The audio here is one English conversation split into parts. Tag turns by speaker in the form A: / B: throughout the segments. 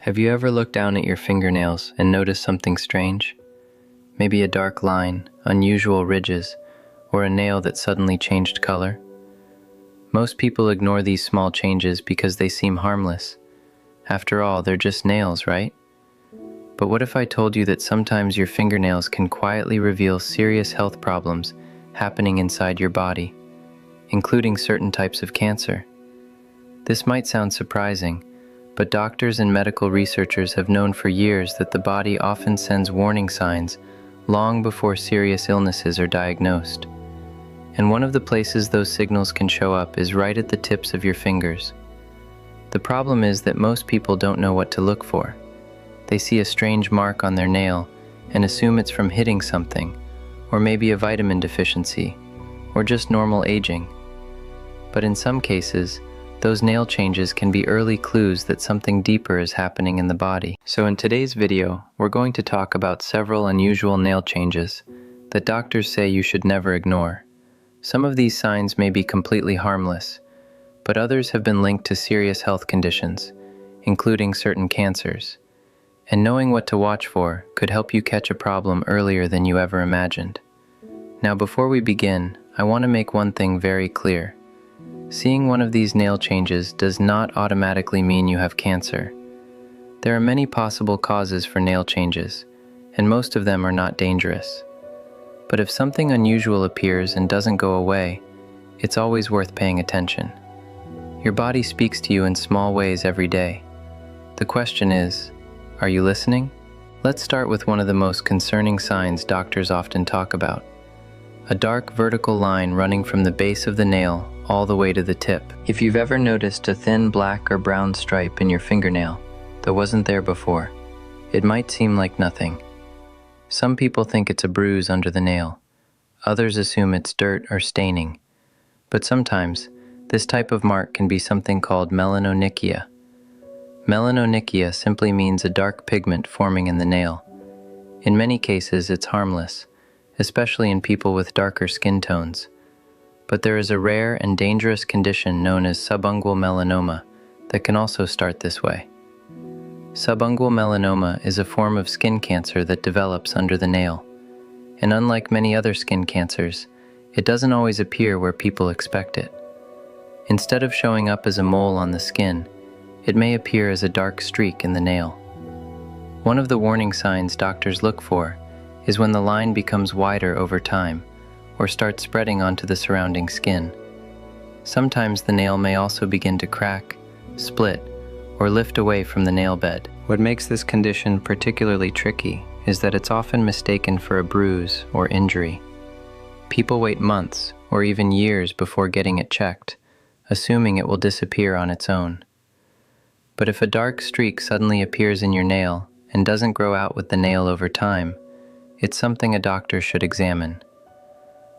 A: Have you ever looked down at your fingernails and noticed something strange? Maybe a dark line, unusual ridges, or a nail that suddenly changed color? Most people ignore these small changes because they seem harmless. After all, they're just nails, right? But what if I told you that sometimes your fingernails can quietly reveal serious health problems happening inside your body, including certain types of cancer? This might sound surprising, but doctors and medical researchers have known for years that the body often sends warning signs long before serious illnesses are diagnosed. And one of the places those signals can show up is right at the tips of your fingers. The problem is that most people don't know what to look for. They see a strange mark on their nail and assume it's from hitting something, or maybe a vitamin deficiency, or just normal aging. But in some cases, those nail changes can be early clues that something deeper is happening in the body. So in today's video, we're going to talk about several unusual nail changes that doctors say you should never ignore. Some of these signs may be completely harmless, but others have been linked to serious health conditions, including certain cancers. And knowing what to watch for could help you catch a problem earlier than you ever imagined. Now, before we begin, I want to make one thing very clear. Seeing one of these nail changes does not automatically mean you have cancer. There are many possible causes for nail changes, and most of them are not dangerous. But if something unusual appears and doesn't go away, it's always worth paying attention. Your body speaks to you in small ways every day. The question is, are you listening? Let's start with one of the most concerning signs doctors often talk about. A dark vertical line running from the base of the nail all the way to the tip. If you've ever noticed a thin black or brown stripe in your fingernail that wasn't there before, it might seem like nothing. Some people think it's a bruise under the nail. Others assume it's dirt or staining. But sometimes, this type of mark can be something called melanonychia. Melanonychia simply means a dark pigment forming in the nail. In many cases, it's harmless, especially in people with darker skin tones. But there is a rare and dangerous condition known as subungual melanoma that can also start this way. Subungual melanoma is a form of skin cancer that develops under the nail. And unlike many other skin cancers, it doesn't always appear where people expect it. Instead of showing up as a mole on the skin, it may appear as a dark streak in the nail. One of the warning signs doctors look for is when the line becomes wider over time or starts spreading onto the surrounding skin. Sometimes the nail may also begin to crack, split, or lift away from the nail bed. What makes this condition particularly tricky is that it's often mistaken for a bruise or injury. People wait months or even years before getting it checked, assuming it will disappear on its own. But if a dark streak suddenly appears in your nail and doesn't grow out with the nail over time, it's something a doctor should examine.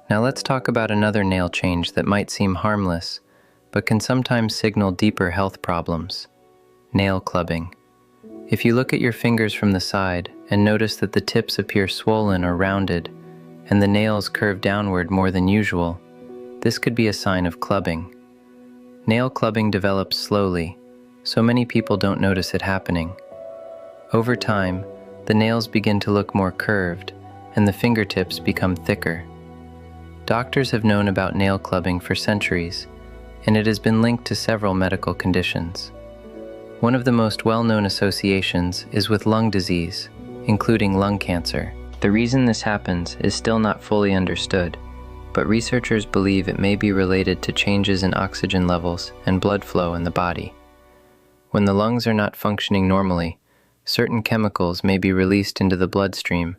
A: Now let's talk about another nail change that might seem harmless, but can sometimes signal deeper health problems: nail clubbing. If you look at your fingers from the side and notice that the tips appear swollen or rounded, and the nails curve downward more than usual, this could be a sign of clubbing. Nail clubbing develops slowly, so many people don't notice it happening. Over time, the nails begin to look more curved, and the fingertips become thicker. Doctors have known about nail clubbing for centuries, and it has been linked to several medical conditions. One of the most well-known associations is with lung disease, including lung cancer. The reason this happens is still not fully understood, but researchers believe it may be related to changes in oxygen levels and blood flow in the body. When the lungs are not functioning normally, certain chemicals may be released into the bloodstream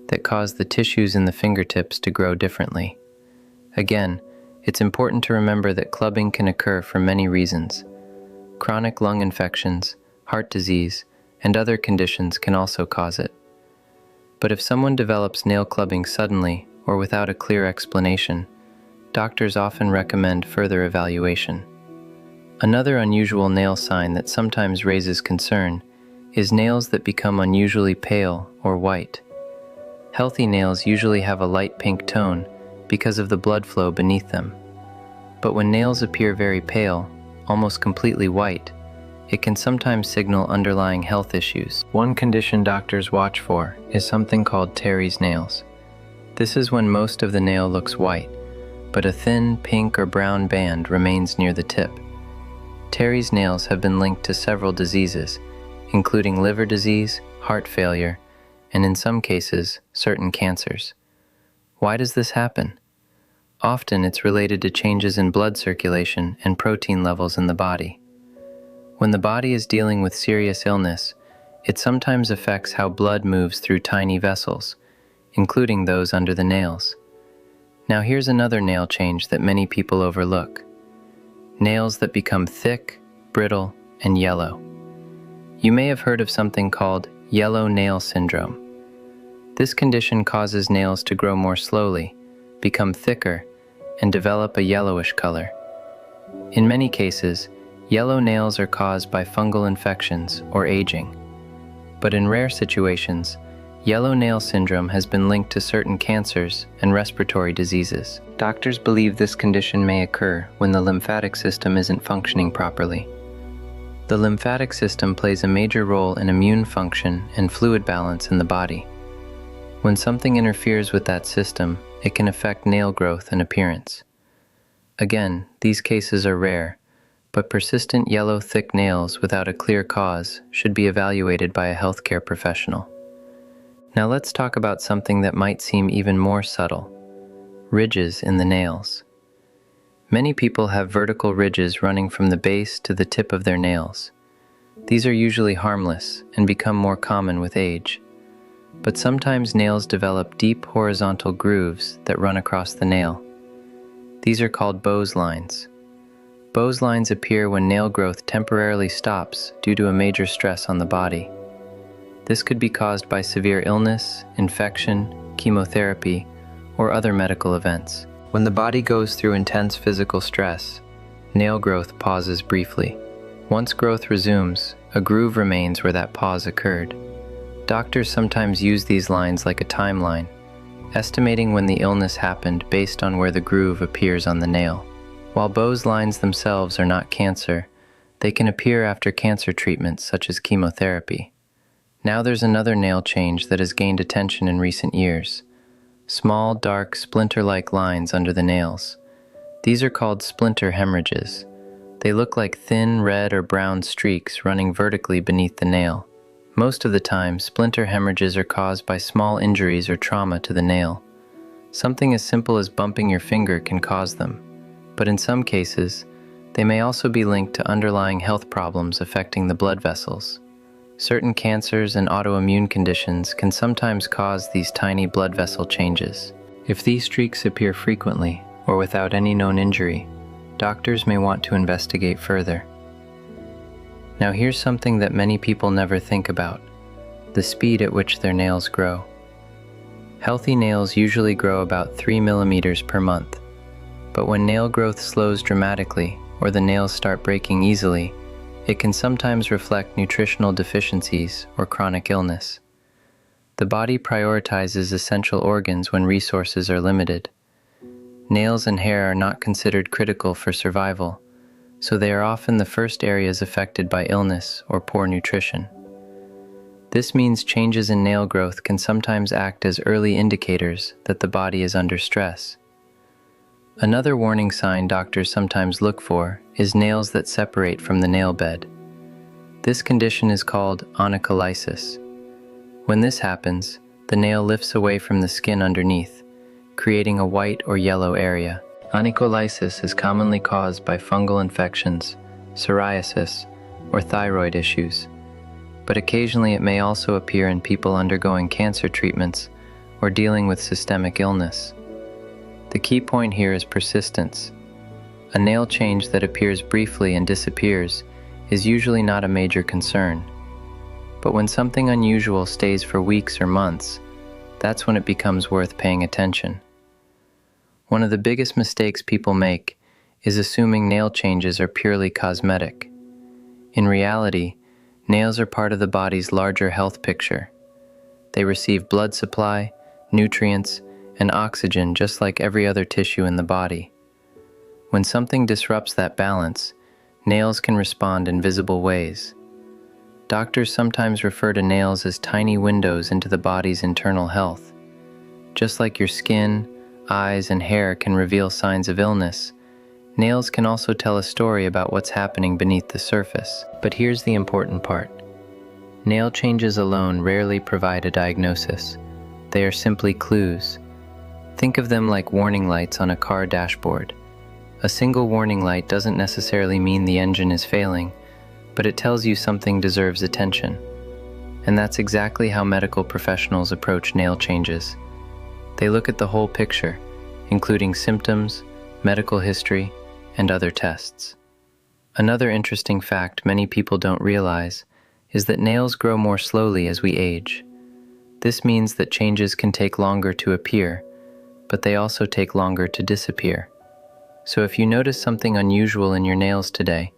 A: that cause the tissues in the fingertips to grow differently. Again, it's important to remember that clubbing can occur for many reasons. Chronic lung infections, heart disease, and other conditions can also cause it. But if someone develops nail clubbing suddenly or without a clear explanation, doctors often recommend further evaluation. Another unusual nail sign that sometimes raises concern is nails that become unusually pale or white. Healthy nails usually have a light pink tone because of the blood flow beneath them. But when nails appear very pale, almost completely white, it can sometimes signal underlying health issues. One condition doctors watch for is something called Terry's nails. This is when most of the nail looks white, but a thin pink or brown band remains near the tip. Terry's nails have been linked to several diseases, including liver disease, heart failure, and in some cases, certain cancers. Why does this happen? Often it's related to changes in blood circulation and protein levels in the body. When the body is dealing with serious illness, it sometimes affects how blood moves through tiny vessels, including those under the nails. Now here's another nail change that many people overlook. Nails that become thick, brittle, and yellow. You may have heard of something called yellow nail syndrome. This condition causes nails to grow more slowly, become thicker, and develop a yellowish color. In many cases, yellow nails are caused by fungal infections or aging. But in rare situations, yellow nail syndrome has been linked to certain cancers and respiratory diseases. Doctors believe this condition may occur when the lymphatic system isn't functioning properly. The lymphatic system plays a major role in immune function and fluid balance in the body. When something interferes with that system, it can affect nail growth and appearance. Again, these cases are rare, but persistent yellow thick nails without a clear cause should be evaluated by a healthcare professional. Now let's talk about something that might seem even more subtle: ridges in the nails. Many people have vertical ridges running from the base to the tip of their nails. These are usually harmless and become more common with age. But sometimes nails develop deep horizontal grooves that run across the nail. These are called Bowes lines. Bowes lines appear when nail growth temporarily stops due to a major stress on the body. This could be caused by severe illness, infection, chemotherapy, or other medical events. When the body goes through intense physical stress, nail growth pauses briefly. Once growth resumes, a groove remains where that pause occurred. Doctors sometimes use these lines like a timeline, estimating when the illness happened based on where the groove appears on the nail. While Bowes lines themselves are not cancer, they can appear after cancer treatments such as chemotherapy. Now there's another nail change that has gained attention in recent years: small, dark, splinter-like lines under the nails. These are called splinter hemorrhages. They look like thin red or brown streaks running vertically beneath the nail. Most of the time, splinter hemorrhages are caused by small injuries or trauma to the nail. Something as simple as bumping your finger can cause them, but in some cases, they may also be linked to underlying health problems affecting the blood vessels. Certain cancers and autoimmune conditions can sometimes cause these tiny blood vessel changes. If these streaks appear frequently or without any known injury, doctors may want to investigate further. Now here's something that many people never think about: the speed at which their nails grow. Healthy nails usually grow about 3 millimeters per month, but when nail growth slows dramatically or the nails start breaking easily, it can sometimes reflect nutritional deficiencies or chronic illness. The body prioritizes essential organs when resources are limited. Nails and hair are not considered critical for survival, so they are often the first areas affected by illness or poor nutrition. This means changes in nail growth can sometimes act as early indicators that the body is under stress. Another warning sign doctors sometimes look for is nails that separate from the nail bed. This condition is called onycholysis. When this happens, the nail lifts away from the skin underneath, creating a white or yellow area. Onycholysis is commonly caused by fungal infections, psoriasis, or thyroid issues, but occasionally it may also appear in people undergoing cancer treatments or dealing with systemic illness. The key point here is persistence. A nail change that appears briefly and disappears is usually not a major concern. But when something unusual stays for weeks or months, that's when it becomes worth paying attention. One of the biggest mistakes people make is assuming nail changes are purely cosmetic. In reality, nails are part of the body's larger health picture. They receive blood supply, nutrients, and oxygen just like every other tissue in the body. When something disrupts that balance, Nails can respond in visible ways. Doctors sometimes refer to nails as tiny windows into the body's internal health. Just like your skin, eyes, and hair can reveal signs of illness, nails can also tell a story about what's happening beneath the surface. But here's the important part. Nail changes alone rarely provide a diagnosis. They are simply clues. Think of them like warning lights on a car dashboard. A single warning light doesn't necessarily mean the engine is failing, but it tells you something deserves attention. And that's exactly how medical professionals approach nail changes. They look at the whole picture, including symptoms, medical history, and other tests. Another interesting fact many people don't realize is that nails grow more slowly as we age. This means that changes can take longer to appear, but they also take longer to disappear. So if you notice something unusual in your nails today,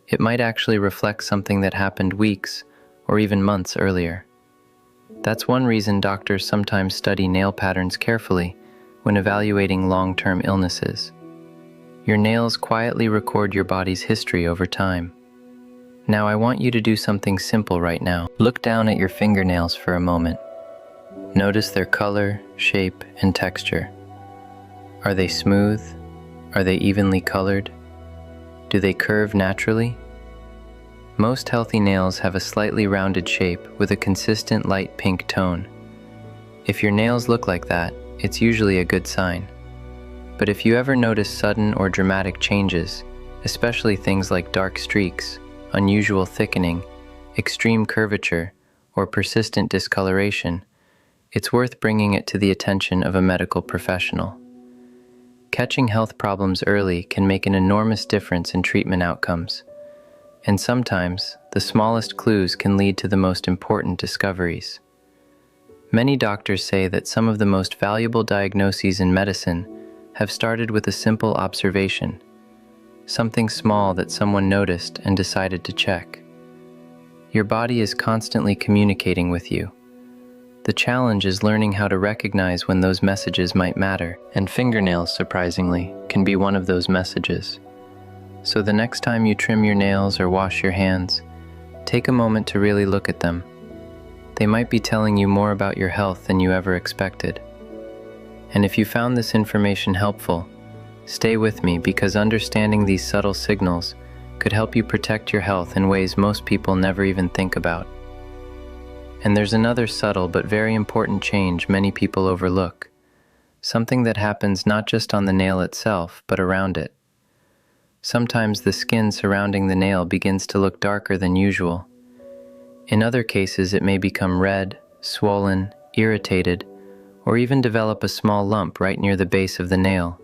A: it might actually reflect something that happened weeks or even months earlier. That's one reason doctors sometimes study nail patterns carefully when evaluating long-term illnesses. Your nails quietly record your body's history over time. Now I want you to do something simple right now. Look down at your fingernails for a moment. Notice their color, shape, and texture. Are they smooth? Are they evenly colored? Do they curve naturally? Most healthy nails have a slightly rounded shape with a consistent light pink tone. If your nails look like that, it's usually a good sign. But if you ever notice sudden or dramatic changes, especially things like dark streaks, unusual thickening, extreme curvature, or persistent discoloration, it's worth bringing it to the attention of a medical professional. Catching health problems early can make an enormous difference in treatment outcomes. And sometimes, the smallest clues can lead to the most important discoveries. Many doctors say that some of the most valuable diagnoses in medicine have started with a simple observation, something small that someone noticed and decided to check. Your body is constantly communicating with you. The challenge is learning how to recognize when those messages might matter, and fingernails, surprisingly, can be one of those messages. So the next time you trim your nails or wash your hands, take a moment to really look at them. They might be telling you more about your health than you ever expected. And if you found this information helpful, stay with me, because understanding these subtle signals could help you protect your health in ways most people never even think about. And there's another subtle but very important change many people overlook, something that happens not just on the nail itself, but around it. Sometimes the skin surrounding the nail begins to look darker than usual. In other cases, it may become red, swollen, irritated, or even develop a small lump right near the base of the nail.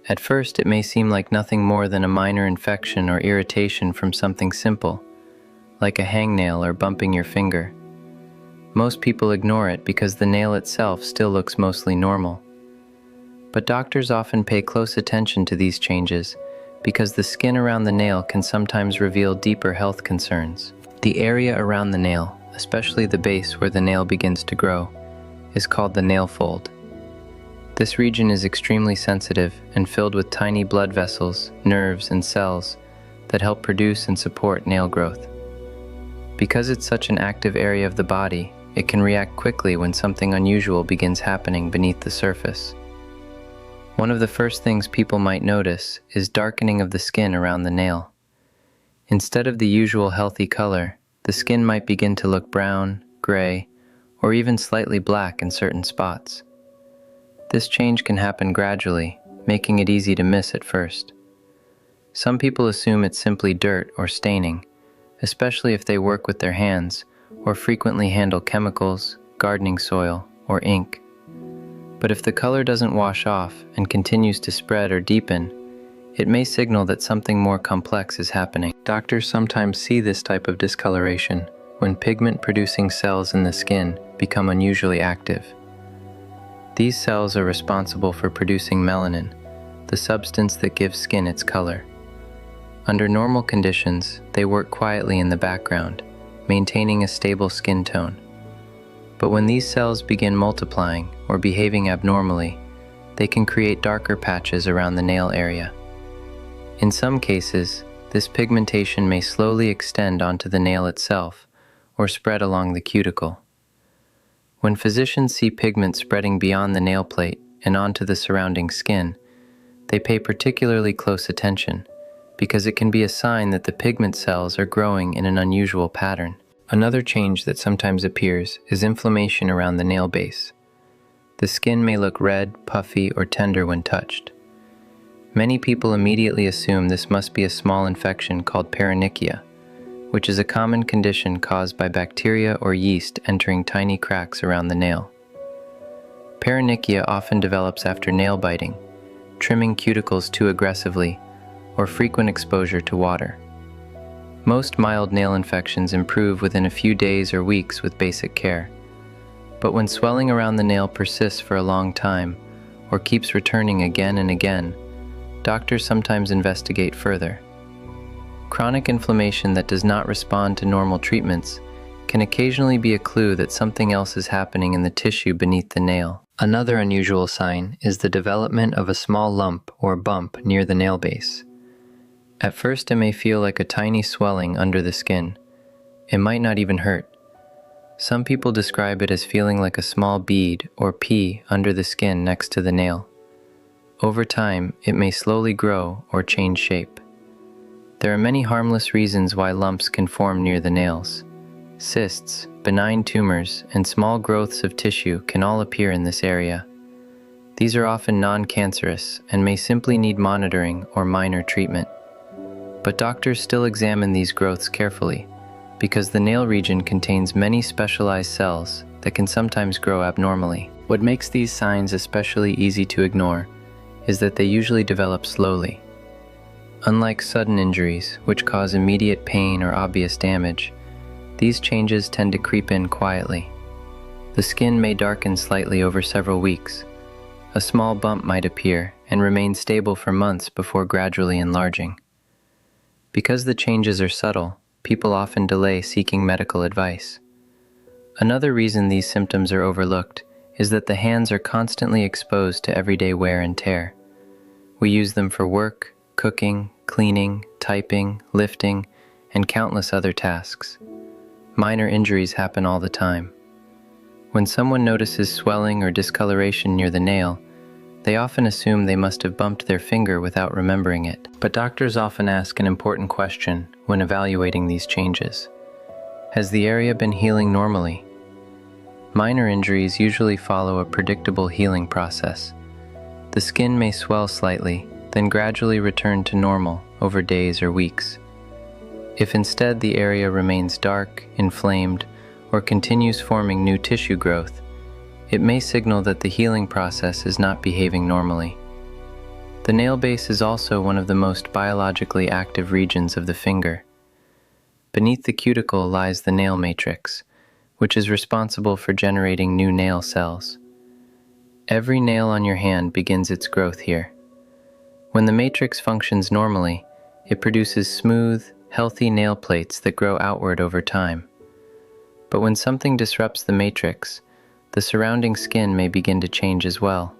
A: At first, it may seem like nothing more than a minor infection or irritation from something simple, like a hangnail or bumping your finger. Most people ignore it because the nail itself still looks mostly normal. But doctors often pay close attention to these changes because the skin around the nail can sometimes reveal deeper health concerns. The area around the nail, especially the base where the nail begins to grow, is called the nail fold. This region is extremely sensitive and filled with tiny blood vessels, nerves, and cells that help produce and support nail growth. Because it's such an active area of the body, it can react quickly when something unusual begins happening beneath the surface. One of the first things people might notice is darkening of the skin around the nail. Instead of the usual healthy color, the skin might begin to look brown, gray, or even slightly black in certain spots. This change can happen gradually, making it easy to miss at first. Some people assume it's simply dirt or staining, especially if they work with their hands or frequently handle chemicals, gardening soil, or ink. But if the color doesn't wash off and continues to spread or deepen, it may signal that something more complex is happening. Doctors sometimes see this type of discoloration when pigment-producing cells in the skin become unusually active. These cells are responsible for producing melanin, the substance that gives skin its color. Under normal conditions, they work quietly in the background, maintaining a stable skin tone. But when these cells begin multiplying or behaving abnormally, they can create darker patches around the nail area. In some cases, This pigmentation may slowly extend onto the nail itself or spread along the cuticle. When physicians see pigment spreading beyond the nail plate and onto the surrounding skin, they pay particularly close attention because it can be a sign that the pigment cells are growing in an unusual pattern. Another change that sometimes appears is inflammation around the nail base. The skin may look red, puffy, or tender when touched. Many people immediately assume this must be a small infection called paronychia, which is a common condition caused by bacteria or yeast entering tiny cracks around the nail. Paronychia often develops after nail biting, trimming cuticles too aggressively, or frequent exposure to water. Most mild nail infections improve within a few days or weeks with basic care. But when swelling around the nail persists for a long time or keeps returning again and again, doctors sometimes investigate further. Chronic inflammation that does not respond to normal treatments can occasionally be a clue that something else is happening in the tissue beneath the nail. Another unusual sign is the development of a small lump or bump near the nail base. At first, it may feel like a tiny swelling under the skin. It might not even hurt. Some people describe it as feeling like a small bead or pea under the skin next to the nail. Over time, it may slowly grow or change shape. There are many harmless reasons why lumps can form near the nails. Cysts, benign tumors, and small growths of tissue can all appear in this area. These are often non-cancerous and may simply need monitoring or minor treatment. But doctors still examine these growths carefully because the nail region contains many specialized cells that can sometimes grow abnormally. What makes these signs especially easy to ignore is that they usually develop slowly. Unlike sudden injuries, which cause immediate pain or obvious damage, these changes tend to creep in quietly. The skin may darken slightly over several weeks. A small bump might appear and remain stable for months before gradually enlarging. Because the changes are subtle, people often delay seeking medical advice. Another reason these symptoms are overlooked is that the hands are constantly exposed to everyday wear and tear. We use them for work, cooking, cleaning, typing, lifting, and countless other tasks. Minor injuries happen all the time. When someone notices swelling or discoloration near the nail, they often assume they must have bumped their finger without remembering it. But doctors often ask an important question when evaluating these changes. Has the area been healing normally? Minor injuries usually follow a predictable healing process. The skin may swell slightly, then gradually return to normal over days or weeks. If instead the area remains dark, inflamed, or continues forming new tissue growth, it may signal that the healing process is not behaving normally. The nail base is also one of the most biologically active regions of the finger. Beneath the cuticle lies the nail matrix, which is responsible for generating new nail cells. Every nail on your hand begins its growth here. When the matrix functions normally, it produces smooth, healthy nail plates that grow outward over time. But when something disrupts the matrix, the surrounding skin may begin to change as well.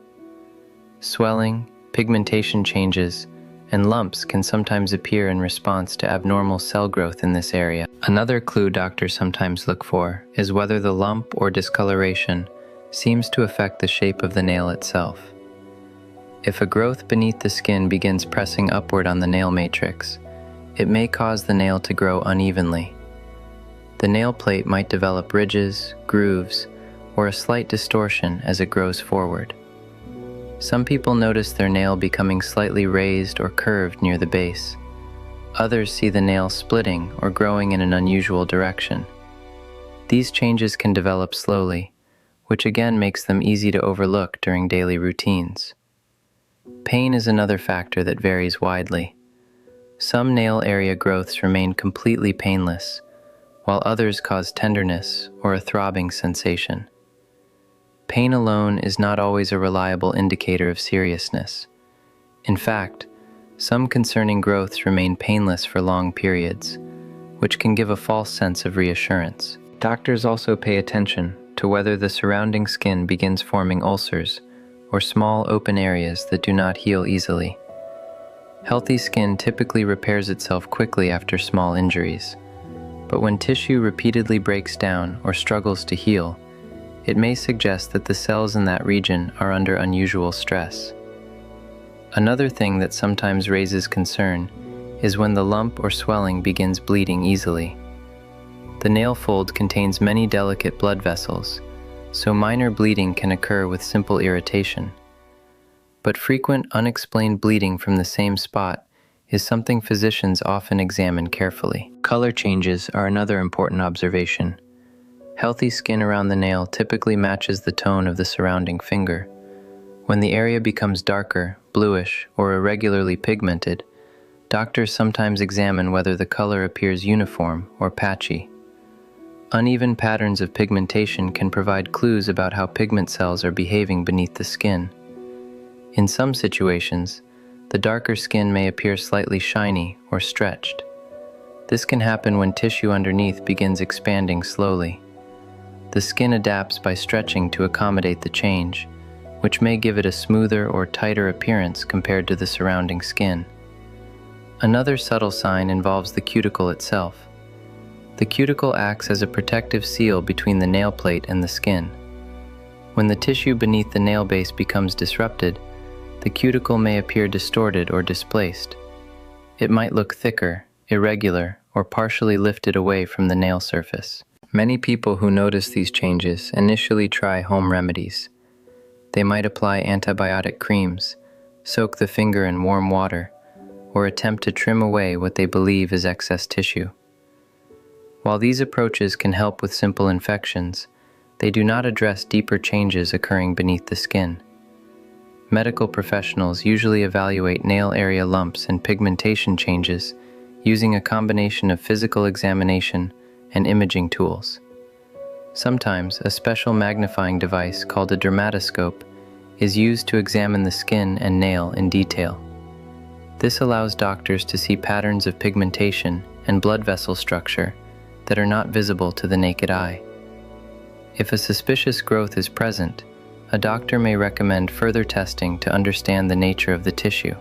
A: Swelling, pigmentation changes, and lumps can sometimes appear in response to abnormal cell growth in this area. Another clue doctors sometimes look for is whether the lump or discoloration seems to affect the shape of the nail itself. If a growth beneath the skin begins pressing upward on the nail matrix, it may cause the nail to grow unevenly. The nail plate might develop ridges, grooves, or a slight distortion as it grows forward. Some people notice their nail becoming slightly raised or curved near the base. Others see the nail splitting or growing in an unusual direction. These changes can develop slowly, which again makes them easy to overlook during daily routines. Pain is another factor that varies widely. Some nail area growths remain completely painless, while others cause tenderness or a throbbing sensation. Pain alone is not always a reliable indicator of seriousness. In fact, some concerning growths remain painless for long periods, which can give a false sense of reassurance. Doctors also pay attention to whether the surrounding skin begins forming ulcers or small open areas that do not heal easily. Healthy skin typically repairs itself quickly after small injuries, but when tissue repeatedly breaks down or struggles to heal, it may suggest that the cells in that region are under unusual stress. Another thing that sometimes raises concern is when the lump or swelling begins bleeding easily. The nail fold contains many delicate blood vessels, so minor bleeding can occur with simple irritation. But frequent unexplained bleeding from the same spot is something physicians often examine carefully. Color changes are another important observation. Healthy skin around the nail typically matches the tone of the surrounding finger. When the area becomes darker, bluish, or irregularly pigmented, doctors sometimes examine whether the color appears uniform or patchy. Uneven patterns of pigmentation can provide clues about how pigment cells are behaving beneath the skin. In some situations, the darker skin may appear slightly shiny or stretched. This can happen when tissue underneath begins expanding slowly. The skin adapts by stretching to accommodate the change, which may give it a smoother or tighter appearance compared to the surrounding skin. Another subtle sign involves the cuticle itself. The cuticle acts as a protective seal between the nail plate and the skin. When the tissue beneath the nail base becomes disrupted, the cuticle may appear distorted or displaced. It might look thicker, irregular, or partially lifted away from the nail surface. Many people who notice these changes initially try home remedies. They might apply antibiotic creams, soak the finger in warm water, or attempt to trim away what they believe is excess tissue. While these approaches can help with simple infections, they do not address deeper changes occurring beneath the skin. Medical professionals usually evaluate nail area lumps and pigmentation changes using a combination of physical examination and imaging tools. Sometimes a special magnifying device called a dermatoscope is used to examine the skin and nail in detail. This allows doctors to see patterns of pigmentation and blood vessel structure that are not visible to the naked eye. If a suspicious growth is present, a doctor may recommend further testing to understand the nature of the tissue.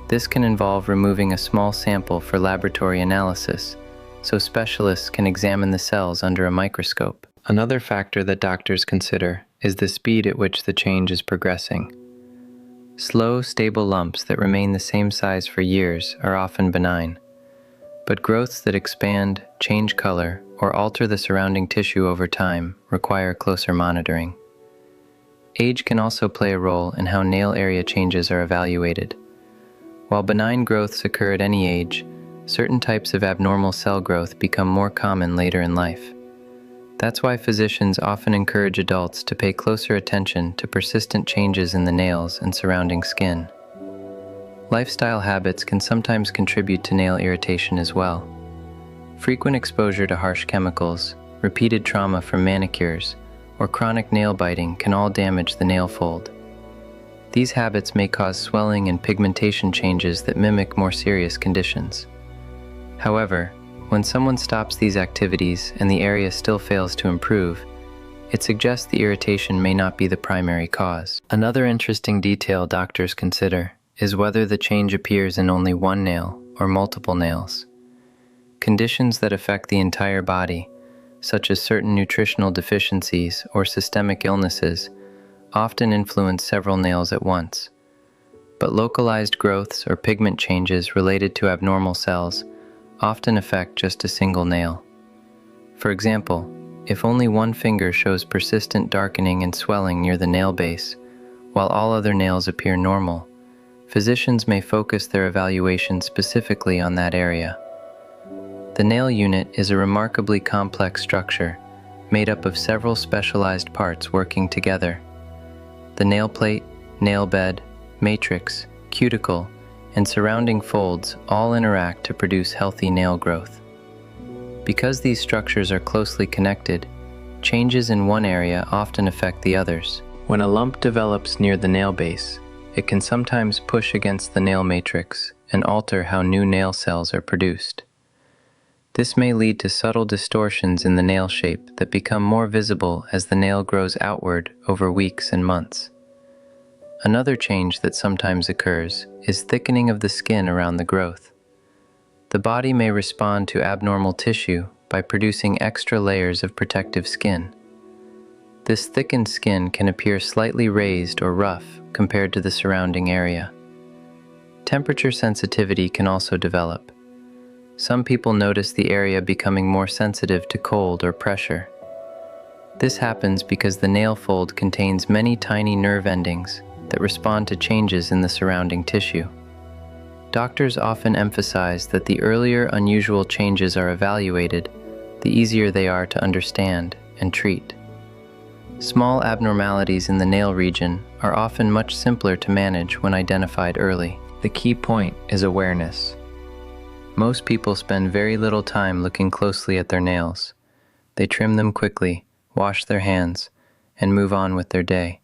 A: This can involve removing a small sample for laboratory analysis, so specialists can examine the cells under a microscope. Another factor that doctors consider is the speed at which the change is progressing. Slow, stable lumps that remain the same size for years are often benign, but growths that expand, change color, or alter the surrounding tissue over time require closer monitoring. Age can also play a role in how nail area changes are evaluated. While benign growths occur at any age, certain types of abnormal cell growth become more common later in life. That's why physicians often encourage adults to pay closer attention to persistent changes in the nails and surrounding skin. Lifestyle habits can sometimes contribute to nail irritation as well. Frequent exposure to harsh chemicals, repeated trauma from manicures, or chronic nail biting can all damage the nail fold. These habits may cause swelling and pigmentation changes that mimic more serious conditions. However, when someone stops these activities and the area still fails to improve, it suggests the irritation may not be the primary cause. Another interesting detail doctors consider is whether the change appears in only one nail or multiple nails. Conditions that affect the entire body, such as certain nutritional deficiencies or systemic illnesses, often influence several nails at once. But localized growths or pigment changes related to abnormal cells often affect just a single nail. For example, if only one finger shows persistent darkening and swelling near the nail base, while all other nails appear normal, physicians may focus their evaluation specifically on that area. The nail unit is a remarkably complex structure made up of several specialized parts working together. The nail plate, nail bed, matrix, cuticle, and surrounding folds all interact to produce healthy nail growth. Because these structures are closely connected, changes in one area often affect the others. When a lump develops near the nail base, it can sometimes push against the nail matrix and alter how new nail cells are produced. This may lead to subtle distortions in the nail shape that become more visible as the nail grows outward over weeks and months. Another change that sometimes occurs is thickening of the skin around the growth. The body may respond to abnormal tissue by producing extra layers of protective skin. This thickened skin can appear slightly raised or rough compared to the surrounding area. Temperature sensitivity can also develop. Some people notice the area becoming more sensitive to cold or pressure. This happens because the nail fold contains many tiny nerve endings that respond to changes in the surrounding tissue. Doctors often emphasize that the earlier unusual changes are evaluated, the easier they are to understand and treat. Small abnormalities in the nail region are often much simpler to manage when identified early. The key point is awareness. Most people spend very little time looking closely at their nails. They trim them quickly, wash their hands, and move on with their day.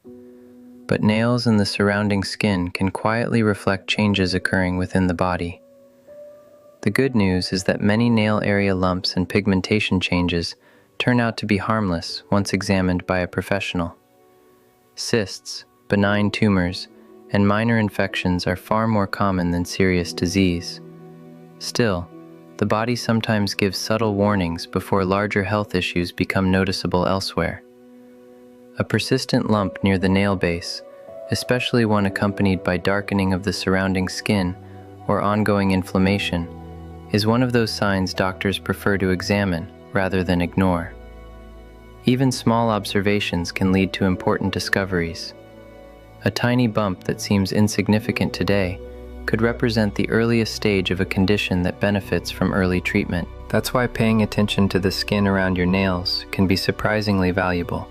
A: But nails and the surrounding skin can quietly reflect changes occurring within the body. The good news is that many nail area lumps and pigmentation changes turn out to be harmless once examined by a professional. Cysts, benign tumors, and minor infections are far more common than serious disease. Still, the body sometimes gives subtle warnings before larger health issues become noticeable elsewhere. A persistent lump near the nail base, especially one accompanied by darkening of the surrounding skin or ongoing inflammation, is one of those signs doctors prefer to examine rather than ignore. Even small observations can lead to important discoveries. A tiny bump that seems insignificant today could represent the earliest stage of a condition that benefits from early treatment. That's why paying attention to the skin around your nails can be surprisingly valuable.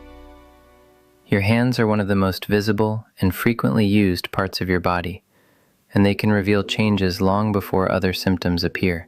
A: Your hands are one of the most visible and frequently used parts of your body, and they can reveal changes long before other symptoms appear.